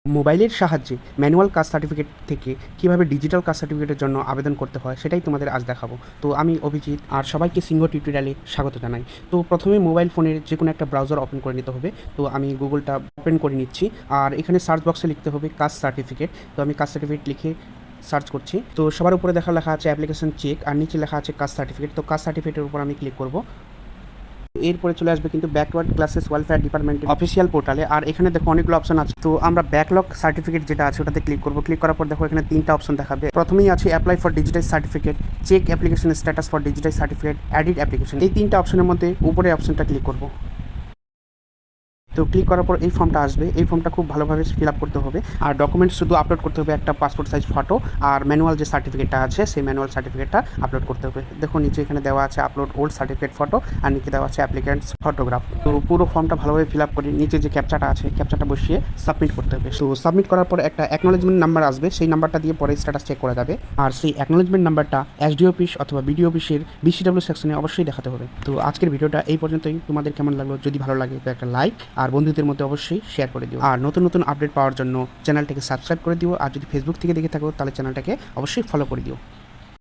মোবাইলের সাহায্যে manual caste certificate থেকে কীভাবে ডিজিটাল কাস্ট সার্টিফিকেটের জন্য আবেদন করতে হয় সেটাই তোমাদের আজ দেখাবো। তো আমি অভিজিৎ, আর সবাইকে সিংহ টিউটোরিয়ালে স্বাগত জানাই। তো প্রথমে মোবাইল ফোনের যে কোনো একটা ব্রাউজার ওপেন করে নিতে হবে। তো আমি গুগলটা ওপেন করে নিচ্ছি, আর এখানে সার্চ বক্সে লিখতে হবে কাস্ট সার্টিফিকেট। তো আমি কাস্ট সার্টিফিকেট লিখে সার্চ করছি। তো সবার উপরে লেখা আছে অ্যাপ্লিকেশন চেক, আর নিচে লেখা আছে কাস্ট সার্টিফিকেট। তো কাস্ট সার্টিফিকেটের উপর আমি ক্লিক করব। এরপরে চলে আসবে কিন্তু ব্যাকওয়ার্ড ক্লাসেস ওয়েলফেয়ার ডিপার্টমেন্টের অফিসিয়াল পোর্টালে। আর এখানে দেখো অনেকগুলো অপশন আছে। তো আমরা ব্যাকলগ সার্টিফিকেট যেটা আছে ওটাতে ক্লিক করব। ক্লিক করার পর দেখো এখানে 3টা অপশন দেখাবে। প্রথমেই আছে apply for digitize certificate, check application status for digitize certificate, edit application. এই 3টা অপশনের মধ্যে উপরে অপশনটা ক্লিক করব। তো ক্লিক করার পর এই ফর্মটা আসবে। এই ফর্মটা খুব ভালোভাবে ফিল আপ করতে হবে, আর ডকুমেন্টস শুধু আপলোড করতে হবে একটা পাসপোর্ট সাইজ ফটো, আর ম্যানুয়াল যে সার্টিফিকেটটা আছে সেই ম্যানুয়াল সার্টিফিকেটটা আপলোড করতে হবে। দেখো নিচে এখানে দেওয়া আছে আপলোড ওল্ড সার্টিফিকেট ফটো, আর নিচে দেওয়া আছে অ্যাপ্লিক্যান্টস ফটোগ্রাফ। তো পুরো ফর্মটা ভালোভাবে ফিল আপ করে নিচে যে ক্যাপচাটা আছে ক্যাপচাটা বসিয়ে সাবমিট করতে হবে। তো সাবমিট করার পর একটা অ্যাকনোলেজমেন্ট নাম্বার আসবে, সেই নাম্বারটা দিয়ে পরে স্ট্যাটাস চেক করা যাবে। আর সেই অ্যাকনোলেজমেন্ট নাম্বারটা এসডি অফিস অথবা বিডিও অফিসের বিসিডব্লিউ সেকশনে অবশ্যই দেখাতে হবে। তো আজকের ভিডিওটা এই পর্যন্তই। তোমাদের কেমন লাগলো? যদি ভালো লাগে তো একটা লাইক, আর বন্ধুদের মধ্যে অবশ্যই শেয়ার করে দিও। আর নতুন নতুন আপডেট পাওয়ার জন্য চ্যানেলটাকে সাবস্ক্রাইব করে দিও। আর যদি ফেসবুক থেকে দেখে থাকো তাহলে চ্যানেলটাকে অবশ্যই ফলো করে দিও।